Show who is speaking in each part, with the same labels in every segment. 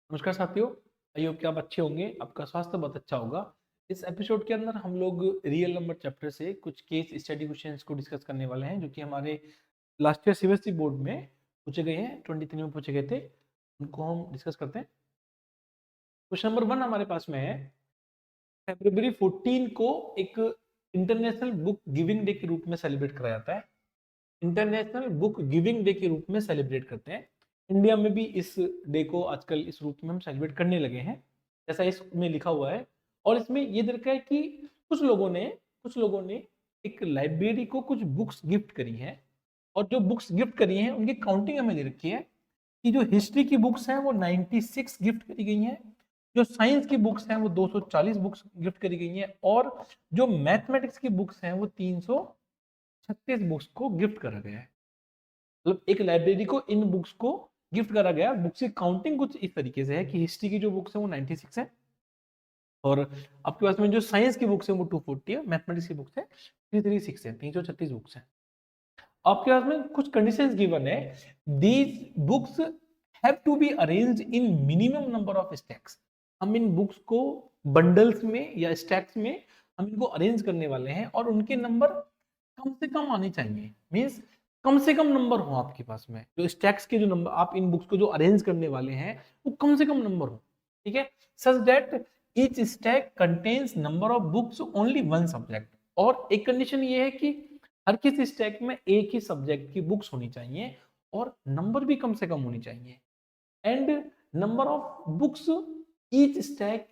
Speaker 1: नमस्कार साथियों। I hope कि आप अच्छे होंगे, आपका स्वास्थ्य बहुत अच्छा होगा। इस एपिसोड के अंदर हम लोग रियल नंबर चैप्टर से कुछ केस स्टडी क्वेश्चंस को डिस्कस करने वाले हैं, जो कि हमारे लास्ट ईयर सीबीएसई बोर्ड में पूछे गए हैं, 23 में पूछे गए थे। उनको हम डिस्कस करते हैं। क्वेश्चन नंबर 1 हमारे पास में है, फरवरी 14 को एक इंटरनेशनल बुक गिविंग डे के रूप में सेलिब्रेट कराया जाता है। इंटरनेशनल बुक गिविंग डे के रूप में सेलिब्रेट करते हैं। इंडिया में भी इस डे को आजकल इस रूप में हम सेलिब्रेट करने लगे हैं, जैसा इसमें लिखा हुआ है। और इसमें ये दर्शाया है कि कुछ लोगों ने एक लाइब्रेरी को कुछ बुक्स गिफ्ट करी हैं, और जो बुक्स गिफ्ट करी हैं उनकी काउंटिंग हमें दे रखी है कि जो हिस्ट्री की बुक्स हैं वो 96 गिफ्ट करी गई हैं, जो साइंस की बुक्स हैं वो 240 बुक्स गिफ्ट करी गई हैं, और जो मैथमेटिक्स की बुक्स हैं वो 336 बुक्स को गिफ्ट करा गया है। मतलब एक लाइब्रेरी को इन बुक्स को गिफ्ट करा गया। बुक्स की काउंटिंग कुछ इस तरीके से है कि हिस्ट्री की जो बुक्स है वो 96 है, और आपके पास में जो साइंस की बुक्स है वो 240 है, मैथमेटिक्स की बुक्स है 336 है, 336 बुक्स है। आपके पास में कुछ कंडीशंस गिवन है। These books have to be arranged in minimum number of stacks. हम इन बुक्स को बंडल्स में या स्टैक्स में हम इनको अरेंज करने वाले हैं, और उनके नंबर कम से कम आने चाहिए। मींस कम से कम नंबर हो आपके पास में, जो स्टैक्स के जो नंबर आप इन बुक्स को जो अरेंज करने वाले हैं वो कम से कम नंबर हो। ठीक है, such that each stack contains number of books only one subject. और एक कंडीशन ये है कि हर किसी स्टैक में एक ही सब्जेक्ट की बुक्स होनी चाहिए, और नंबर भी कम से कम होनी चाहिए। And number of books each stack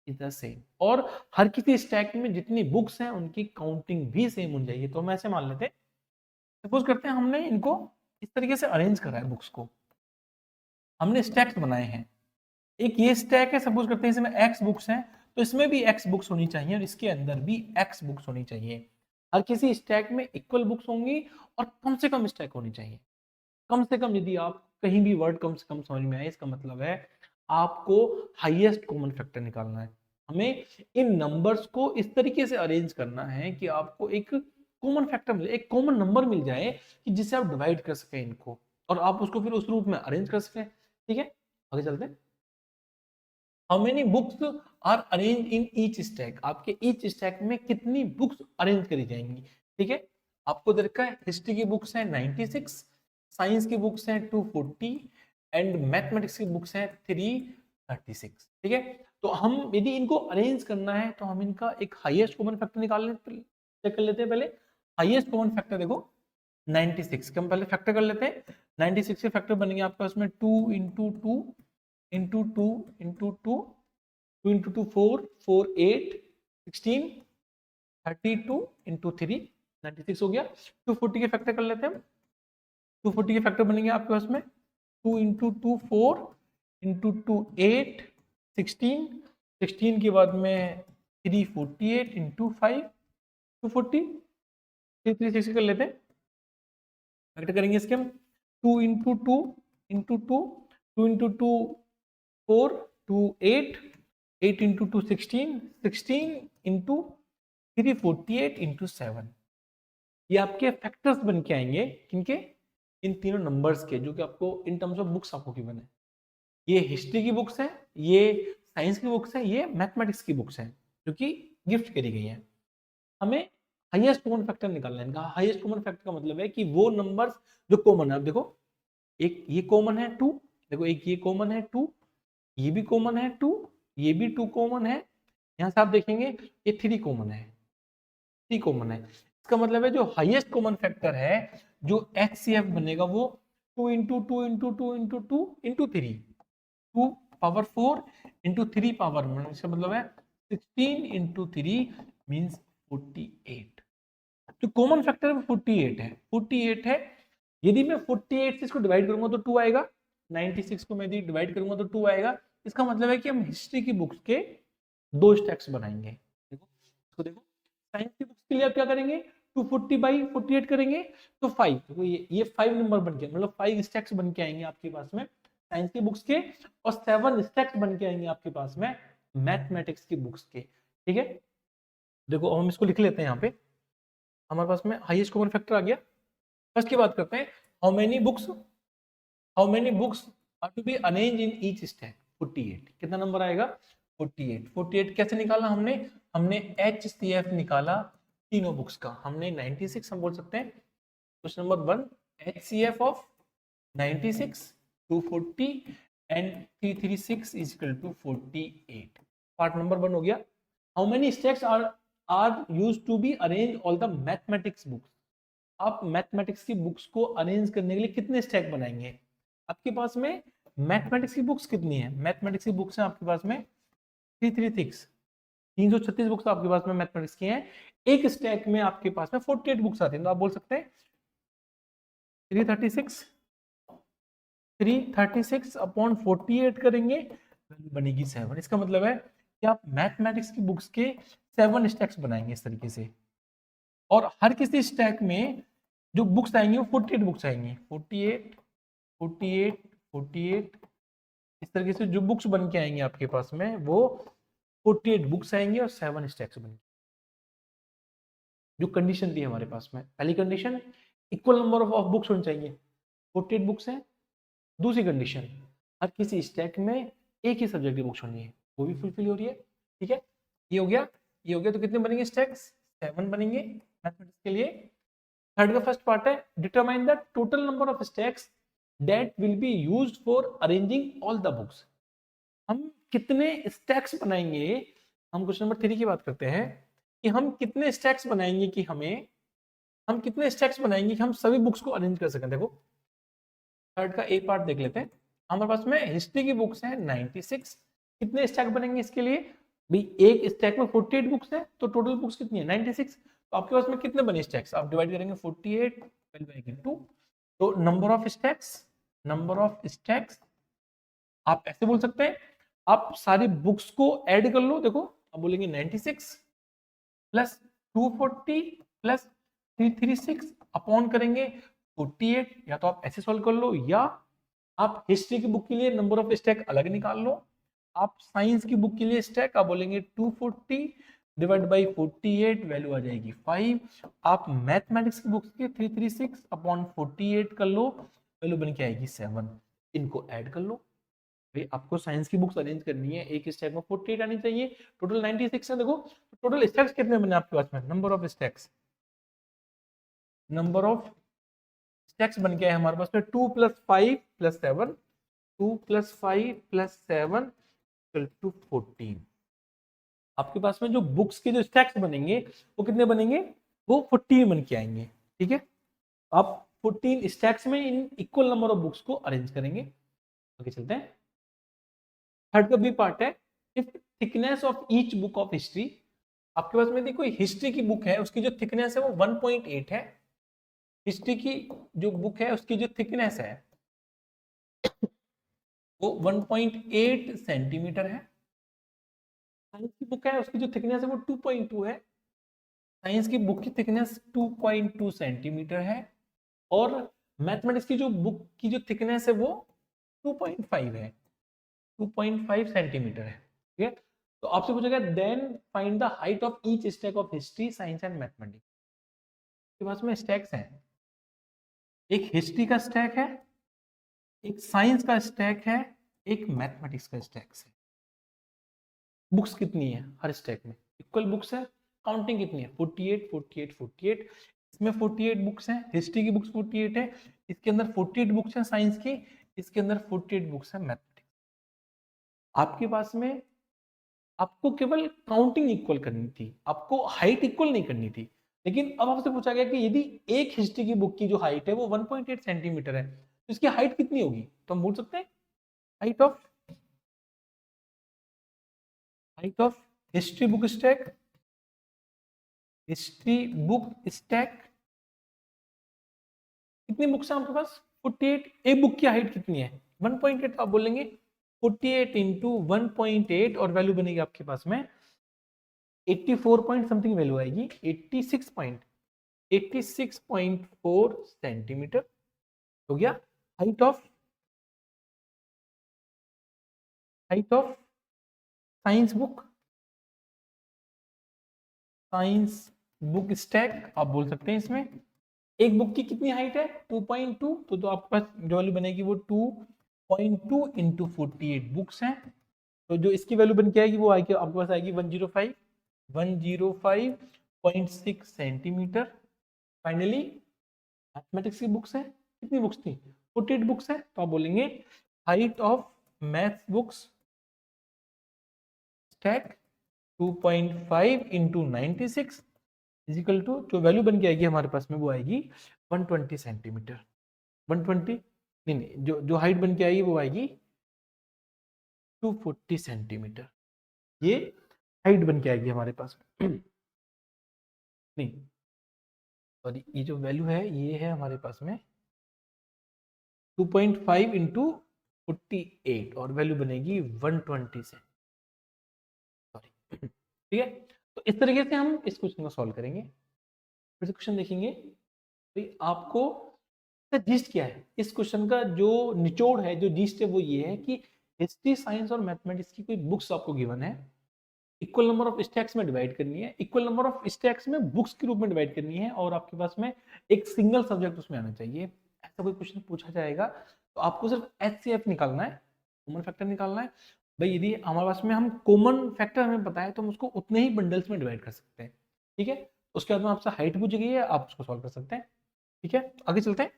Speaker 1: is the same. और हर किसी स्टैक में जितनी बुक्स हैं उनकी काउंटिंग भी सेम होनी चाहिए। तो हम ऐसे मान लेते हैं, सपोज करते हैं हमने इनको इस तरीके से अरेंज करा है, बुक्स को हमने स्टैक्स बनाए हैं। एक ये स्टैक है, सपोज करते हैं इसमें एक्स बुक्स हैं, तो इसमें भी एक्स बुक्स होनी चाहिए, और इसके अंदर भी एक्स बुक्स होनी चाहिए। हर किसी स्टैक में इक्वल बुक्स होंगी, और कम से कम स्टैक होनी चाहिए। कम से कम, यदि आप कहीं भी वर्ड कम से कम समझ में आए, इसका मतलब है आपको हाईएस्ट कॉमन फैक्टर निकालना है। हमें इन नंबर्स को इस तरीके से अरेंज करना है कि आपको एक कॉमन फैक्टर मिले, एक कॉमन नंबर मिल जाए कि जिससे आप डिवाइड कर सकें इनको, और आप उसको फिर उस रूप में अरेंज कर सकें। ठीक है, आगे चलते हैं। How many books are arrange in each stack. आपके ईच स्टैक में कितनी बुक्स अरेंज करी जाएंगी। ठीक है, आपको दे रखा है हिस्ट्री की बुक्स हैं 96, साइंस की बुक्स हैं 240, एंड मैथमेटिक्स की बुक्स हैं 336। ठीक है, तो हम यदि इनको अरेंज करना है तो हम इनका एक हाईएस्ट कॉमन फैक्टर निकाल चेक कर लेते हैं। पहले हाईएस्ट कॉमन फैक्टर देखो 96 के हम पहले फैक्टर कर लेते हैं। 96 के फैक्टर बनेंगे आपके पास में 2 into two into two into two, 2 into two 4, 4 8 16, 32 into 3 96 हो गया। 240 के फैक्टर कर लेते हैं हम। 240 के फैक्टर बनेंगे आपके पास में 2 इंटू टू 4 इंटू टू 8 16, 16 के बाद में 348 इंटू 5 240, 360 कर लेते हैं। फैक्टर करेंगे इसके हम 2 into two into two, 2 into two 4, 2 8, 8 into two 16, 16 into 348 into 7। ये आपके फैक्टर्स बन के आएंगे किनके, इन तीनों नंबर्स के, जो कि आपको इन टर्म्स ऑफ बुक्स आपको गिवन है। ये हिस्ट्री की बुक्स है, ये साइंस की बुक्स है, ये मैथमेटिक्स की बुक्स है, जो कि गिफ्ट करी गई है। हमें हाईएस्ट कॉमन फैक्टर निकालना है इनका। हाईएस्ट कॉमन फैक्टर का मतलब है कि वो नंबर्स जो कॉमन है। अब देखो, एक ये कॉमन है 2, देखो एक ये कॉमन है 2, ये भी कॉमन है 2, ये भी 2 कॉमन है। यहाँ से आप देखेंगे ये 3 कॉमन है, 3 कॉमन है। इसका मतलब है जो हाईएस्ट कॉमन फैक्टर है, जो एचसीएफ बनेगा, वो 2 into two into two into two into 3, 2 power 4 into 3 power 1। इसका मतलब है 16 इंटू 3 मीन्स 48। जो कॉमन फैक्टर है 48 है, 48 है। यदि मैं 48 से इसको डिवाइड करूंगा तो 2 आएगा, 96 को मैं यदि डिवाइड करूंगा तो 2 आएगा। इसका मतलब है कि हम हिस्ट्री की बुक्स के 2 स्टैक्स बनाएंगे। देखो इसको देखो, साइंस की बुक्स के लिए आप क्या करेंगे, 240 बाई 48 करेंगे तो 5। देखो ये 5 नंबर बन के, मतलब 5 स्टैक्स बन के आएंगे आपके पास में साइंस की बुक्स के, और 7 स्टैक्स बन के आएंगे आपके पास में मैथमेटिक्स की बुक्स के। ठीक है, देखो हम इसको लिख लेते हैं। यहाँ पे हमारे पास में हाईएस्ट कॉमन फैक्टर आ गया। फर्स्ट की बात करते हैं, how many books are to be arrange in each stack. 48। कितना नंबर आएगा? 48। 48 कैसे निकाला हमने? हमने HCF निकाला तीनों बुक्स का। हमने 96 हम बोल सकते हैं question number 1, HCF of 96, 240 and 336 is equal to 48। Part number 1 हो गया। How many stacks are used to be arrange all the mathematics books? आप मैथमेटिक्स की बुक्स को अरेंज करने के लिए कितने स्टैक बनाएंगे? आपके पास में मैथमेटिक्स की बुक्स कितनी है? मैथमेटिक्स की बुक्स हैं आपके पास में 336, 336 बुक्स आपके पास में मैथमेटिक्स की हैं। एक स्टैक में आपके पास में 48 बुक्स आती हैं, तो आप बोल सकते हैं 336 अपॉन 48 करेंगे, वैल्यू बनेगी 7। इसका मतलब है कि आप मैथमेटिक्स की बुक्स के 7 स्टैक्स बनाएंगे इस तरीके से, और हर किसी स्टैक में जो बुक्स आएंगी वो 48 बुक्स आएंगी। 48 48 48 इस तरीके से जो बुक्स बन के आएंगे आपके पास में वो 48 बुक्स आएंगे और 7 स्टैक्स बनेंगे। जो कंडीशन थी हमारे पास में, पहली condition equal number of books होनी चाहिए, 48 बुक्स हैं। दूसरी कंडीशन हर किसी स्टैक में एक ही सब्जेक्ट की बुक्स होनी है, वो भी फुलफिल हो रही है। ठीक है, ये हो गया, ये हो गया। तो कितने बनेंगे स्टैक्स? 7 बनेंगे मैथमेटिक्स के लिए। थर्ड का फर्स्ट पार्ट है determine the total number of stacks that will be used for arranging all the books. हम कितने स्टैक्स बनाएंगे? हम क्वेश्चन नंबर 3 की बात करते हैं कि हम कितने स्टैक्स बनाएंगे कि हम कितने स्टैक्स बनाएंगे कि हम सभी बुक्स को अरेंज कर सकें। देखो थर्ड का एक पार्ट देख लेते हैं। हमारे पास में हिस्ट्री की बुक्स हैं 96। कितने स्टैक बनेंगे इसके लिए? भाई एक स्टैक में 48 बुक्स है, तो टोटल बुक्स कितनी है? 96। तो आपके पास में कितने बने स्टैक्स? आप डिवाइड करेंगे 48 बाई 2। तो नंबर ऑफ स्टैक्स आप ऐसे बोल सकते हैं, आप सारी बुक्स को ऐड कर लो। देखो आप बोलेंगे 96 प्लस 240 प्लस 336 अपॉन करेंगे 48। या तो आप ऐसे सॉल्व कर लो, या आप हिस्ट्री की बुक के लिए नंबर ऑफ स्टैक अलग निकाल लो। आप साइंस की बुक के लिए स्टैक आप बोलेंगे 240 डिवाइड बाई 48, वैल्यू आ जाएगी 5। आप मैथमेटिक्स की बुक्स के 336 अपॉन 48 कर लो, वैल्यू बन के आएगी 7। इनको ऐड कर लो। भाई आपको साइंस की बुक्स अरेंज करनी है, एक स्टैक में 48 आनी चाहिए, टोटल 96 है। देखो टोटल स्टैक्स कितने बने आपके पास में? नंबर ऑफ स्टैक्स बन गया है हमारे पास में 2 + 5 + 7, 2 + 5 + 7 = 14। आपके पास में जो बुक्स के जो स्टैक्स बनेंगे वो कितने बनेंगे? वो 14 बन के आएंगे। ठीक है, आप 14 स्टैक्स में in equal number of books को अरेंज करेंगे। आगे चलते हैं। थर्ड का बी पार्ट है if thickness of each book of history. आपके पास में देखो हिस्ट्री की बुक है, उसकी जो थिकनेस है वो 1.8 है। हिस्ट्री की जो बुक है उसकी जो थिकनेस है वो 1.8 सेंटीमीटर है। साइंस की बुक है उसकी जो थिकनेस है वो 2.2 है। साइंस की बुक की थिकनेस 2.2 सेंटीमीटर है, और मैथमेटिक्स की जो बुक की जो थिकनेस है वो 2.5 है, 2.5 सेंटीमीटर है। ठीक है, तो आपसे पूछेगा then find the height of each stack of history, science and mathematics. के पास में स्टैक्स हैं, एक हिस्ट्री का स्टैक है, एक साइंस का स्टैक है, एक मैथमेटिक्स का स्टैक है। बुक्स कितनी है? हर स्टैक में इक्वल बुक्स है। काउंटिंग कितनी है? 48 48 48। इसमें 48 बुक्स हैं, हिस्ट्री की बुक्स 48 है, इसके अंदर 48 बुक्स हैं साइंस की, इसके अंदर 48 बुक्स हैं मैथमेटिक्स। आपके पास में आपको केवल काउंटिंग इक्वल करनी थी, आपको हाइट इक्वल नहीं करनी थी। लेकिन अब आपसे पूछा गया कि यदि एक हिस्ट्री की बुक की जो हाइट है वो 1.8 सेंटीमीटर है, तो इसकी हाइट कितनी होगी? तो हम बोल सकते हैं height of history book stack, कितनी बुक्स हैं आपके पास? 48। एक बुक की हाइट कितनी है? 1.8। आप बोलेंगे 48 इंटू 1.8 और वैल्यू बनेगी आपके पास में 84 पॉइंट समथिंग वैल्यू आएगी, 86.4 सेंटीमीटर हो गया। Height of science book stack आप बोल सकते हैं। इसमें एक बुक की कितनी हाइट है? 2.2, तो आपके पास जो वैल्यू बनेगी वो 2.2 इंटू 48 बुक्स हैं, तो जो इसकी वैल्यू बन के आएगी वो आएगी आपके पास आएगी 105.6 सेंटीमीटर। फाइनली मैथमेटिक्स की बुक्स है, कितनी बुक्स थी, 48 बुक्स है, तो आप बोलेंगे height of maths books stack 2.5 into 96 is equal to, जो वैल्यू बन के आएगी हमारे पास में वो आएगी 120 सेंटीमीटर। 120 नहीं, जो जो हाइट बन के आएगी वो आएगी 240 सेंटीमीटर। ये हाइट बन के आएगी हमारे पास नहीं सॉरी, ये जो वैल्यू है ये है हमारे पास में 2.5 इंटू 48 और वैल्यू बनेगी 120 से, सॉरी ठीक है। तो इस तरीके से हम इस क्वेश्चन को सॉल्व करेंगे। फिर से क्वेश्चन देखेंगे तो आपको जिस्ट क्या है इस क्वेश्चन का, जो निचोड़ है, जो जिस्ट है वो ये है कि हिस्ट्री, साइंस और मैथमेटिक्स की कोई बुक्स आपको गिवन है, इक्वल नंबर ऑफ स्टैक्स में डिवाइड करनी है, इक्वल नंबर ऑफ स्टैक्स में बुक्स के रूप में डिवाइड करनी है, और आपके पास में एक सिंगल सब्जेक्ट उसमें आना चाहिए। ऐसा कोई क्वेश्चन पूछा जाएगा तो आपको सिर्फ HCF निकालना है, कॉमन फैक्टर निकालना है। भाई यदि हमारे पास में हम कॉमन फैक्टर हमें पता है तो हम उसको उतने ही बंडल्स में डिवाइड कर सकते हैं, ठीक है। उसके बाद में आपसे हाइट पूछी गई है, आप उसको सॉल्व कर सकते हैं, ठीक है। आगे चलते हैं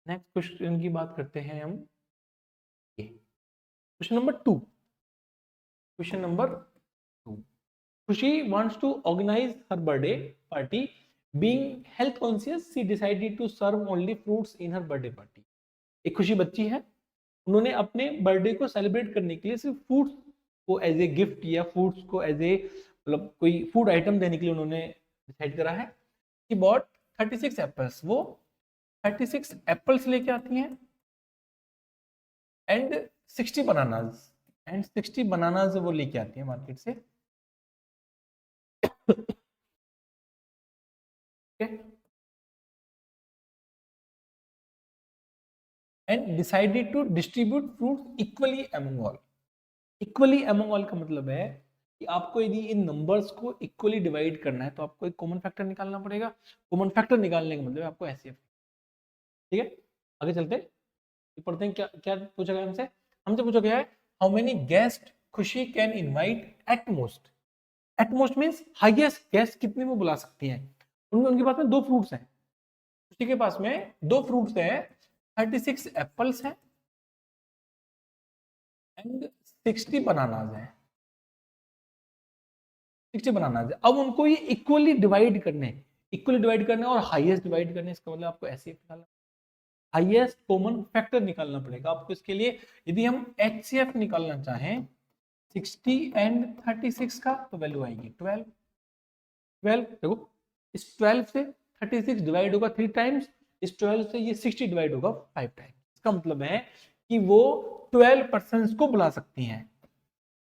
Speaker 1: नेक्स्ट क्वेश्चन की बात करते हैं हम, क्वेश्चन नंबर 2। क्वेश्चन नंबर 2, खुशी wants to organize her birthday party. Being health conscious, she decided to serve only fruits in her birthday party. एक खुशी बच्ची है, उन्होंने अपने बर्थडे को सेलिब्रेट करने के लिए सिर्फ फ्रूट्स को एज ए गिफ्ट या फ्रूट्स को एज ए मतलब कोई फूड आइटम देने के लिए उन्होंने डिसाइड करा है कि बॉट 36 एप्पल्स, वो 36 एप्पल्स लेके आती हैं एंड 60 बनानाज, एंड 60 बनानाज वो लेके आती है मार्केट से and decided to distribute fruits equally among all. Equally among all का मतलब है कि आपको यदि इन नंबर्स को इक्वली डिवाइड करना है तो आपको एक कॉमन फैक्टर निकालना पड़ेगा। कॉमन फैक्टर निकालने का मतलब आपको ऐसे, ठीक है। आगे चलते हैं, पढ़ते हैं क्या क्या पूछा गया हमसे। हमसे पूछा गया है हाउ मेनी गेस्ट खुशी can invite at most. At most means highest guest कितने वो बुला सकती हैं। उनमें उनके पास में दो फ्रूट्स हैं, खुशी के पास में दो फ्रूट्स हैं, 36 एप्पल्स हैं एंड 60 बनानाज हैं, 60 बनानाज है। अब उनको ये इक्वली डिवाइड करने, इक्वली डिवाइड करने और हाईएस्ट डिवाइड करने, इसका मतलब आपको ऐसे निकालना, हाईएस्ट कॉमन फैक्टर निकालना पड़ेगा आपको इसके लिए। यदि हम HCF निकालना चाहें 60 एंड 36 का तो वैल्यू आएगी 12। 12 देखो, इस 12 से 36 डिवाइड होगा 3 टाइम्स, इस 12 से ये 60 डिवाइड होगा 5 टाइम्स। इसका मतलब है कि वो 12 पर्सन्स को बुला सकती हैं,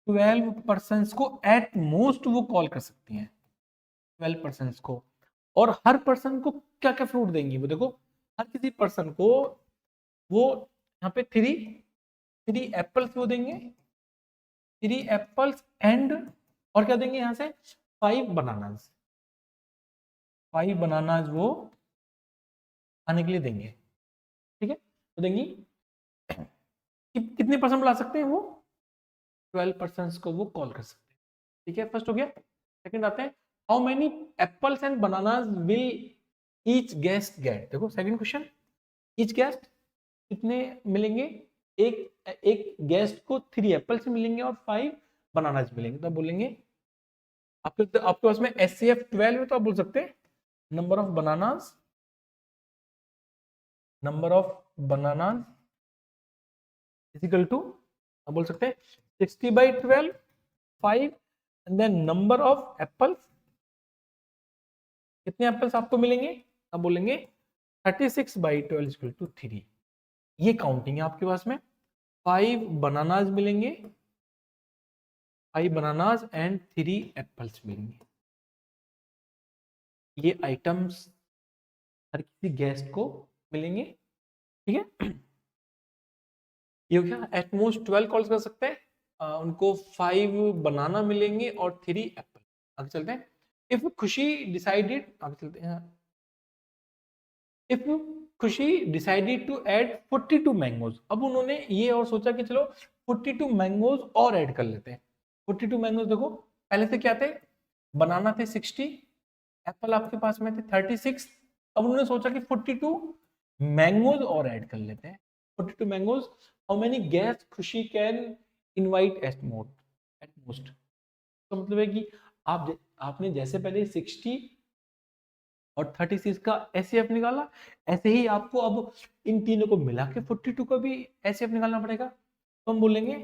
Speaker 1: 12 पर्सन्स को एट मोस्ट वो कॉल कर सकती हैं, 12 पर्सन्स को। और हर पर्सन को क्या क्या फ्रूट देंगी वो देखो, हर किसी पर्सन को वो यहाँ पे 3 एप्पल्स वो देंगे, 3 एप्पल्स एंड और क्या देंगे यहाँ से 5 बनानाज, 5 बनानाज वो खाने के लिए देंगे, ठीक है। तो देंगी कितने पर्सन बुला सकते हैं वो, 12 पर्सन को वो कॉल कर सकते हैं, ठीक है। फर्स्ट हो गया। सेकंड आते हैं how many apples and bananas will each guest get. देखो सेकंड क्वेश्चन, ईच गेस्ट कितने मिलेंगे, एक एक गेस्ट को 3 एप्पल्स मिलेंगे और 5 बनानाज मिलेंगे। तो आप बोलेंगे आपके पास में HCF 12 है तो आप बोल सकते हैं number of bananas, number of bananas equal to, आप बोल सकते हैं 60/12 5 and then number of apples, कितने एप्पल्स आपको मिलेंगे, आप बोलेंगे 36/12 इक्वल टू 3। ये काउंटिंग है आपके पास में, 5 बनानाज मिलेंगे, 5 बनानाज एंड 3 एप्पल्स मिलेंगे। ये आइटम्स हर किसी गेस्ट को मिलेंगे, ठीक है। ये हो गया, एटमोस्ट 12 कॉल्स कर सकते हैं, उनको 5 बनाना मिलेंगे और 3 एप्पल। आगे चलते हैं, इफ खुशी डिसाइडेड, आगे चलते हैं, इफ खुशी डिसाइडेड टू ऐड 42 मैंगोज। अब उन्होंने ये और सोचा कि चलो 42 मैंगोज और ऐड कर लेते हैं। 42 मैंगोज देखो, पहले से क्या थे, बनाना थे 60, एप्पल आपके पास में थे 36। अब उन्होंने सोचा कि 42 मैंगोज और ऐड कर लेते हैं। 42 मैंगोज, हाउ मेनी गेस्ट खुशी कैन इनवाइट एट मोस्ट। तो मतलब है कि आपने जैसे पहले 60 और 36 का एचसीएफ निकाला, ऐसे ही आपको अब इन तीनों को मिला के 42 का भी एचसीएफ निकालना पड़ेगा। तो हम बोलेंगे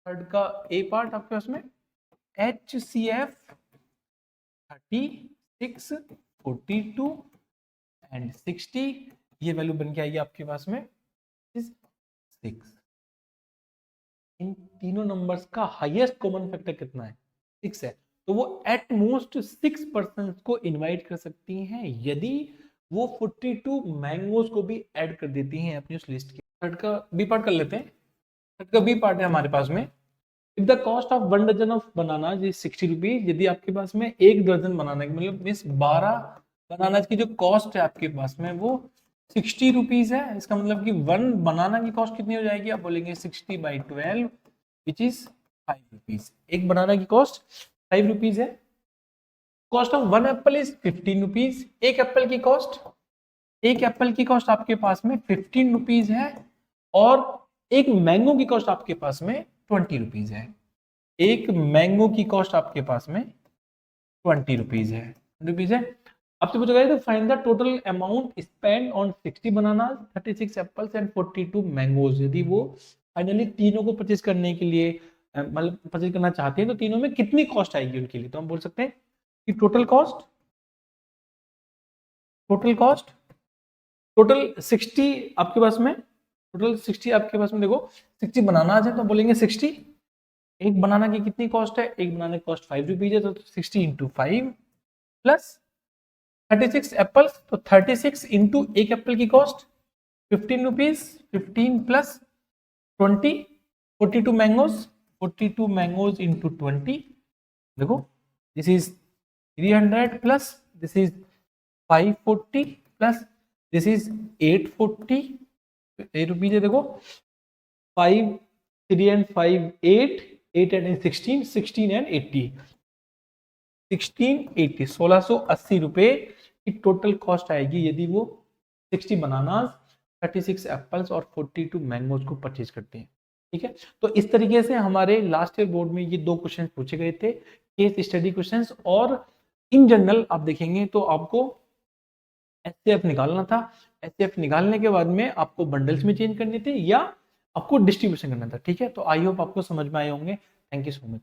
Speaker 1: थर्ड का ए पार्ट आपके पास में HCF 36, 42 एंड 60, ये वैल्यू बन के आएगी आपके पास में 6। इन तीनों नंबर्स का हाईएस्ट कॉमन फैक्टर कितना है, 6 है। तो वो एट मोस्ट 6 पर्सन को इनवाइट कर सकती हैं यदि वो 42 मैंगोज को भी ऐड कर देती हैं अपनी उस लिस्ट के। थर्ड का बी पार्ट कर लेते हैं। थर्ड का बी पार्ट है हमारे पास में, if the cost of 1 dozen of banana is 60 rupees. यदि आपके पास में 1 दर्जन बनाना की मतलब मीन्स 12 बनाना की जो कॉस्ट है आपके पास में वो 60 रुपीज है, इसका मतलब कि 1 बनाना की कॉस्ट कितनी हो जाएगी, आप बोलेंगे 60/12 विच इज 5 रुपीज। एक बनाना की कॉस्ट 5 रुपीज है। Cost of 1 Apple is 15 rupees. एक एप्पल की कॉस्ट आपके पास में 15 रुपीज है और एक मैंगो की कॉस्ट आपके पास में 20 रुपीज है। एक मैंगो की कॉस्ट आपके पास में 20 रुपीज है। आपसे पूछा गया तो find the total amount spend on 60 bananas, 36 apples and 42 mangoes. यदि वो फाइनली तीनों को परचेज करने के लिए मतलब परचेज करना चाहते हैं तो तीनों में कितनी कॉस्ट आएगी उनके लिए। तो हम बोल सकते हैं कि टोटल 60 आपके पास में, टोटल 60 आपके पास में देखो 60 बनानास है तो बोलेंगे 60। एक बनाना की कितनी कॉस्ट है, एक बनाना की कॉस्ट 5 रुपीज है तो 60 × 5 प्लस 36 एप्पल्स तो 36 इंटू एक एप्पल की cost 15 rupees, 15 plus 20 42 mangoes into 20। देखो this is 300 plus this is 540 plus this is 840 rupees है। देखो 5 3 and 5 8 and 16 16 and 80 1680 1680 रुपए की टोटल कॉस्ट आएगी यदि वो 60 बनानास, 36 एप्पल्स और 42 मैंगोज को परचेज करते हैं। ठीक है, तो इस तरीके से हमारे लास्ट ईयर बोर्ड में ये 2 क्वेश्चन पूछे गए थे, केस स्टडी क्वेश्चंस। और इन जनरल आप देखेंगे तो आपको एचसीएफ निकालना था। एचसीएफ निकालने के बाद में आपको बंडल्स में चेंज करने थे या आपको डिस्ट्रीब्यूशन करना था। ठीक है, तो आई होप आपको समझ में आए होंगे। Thank you so much.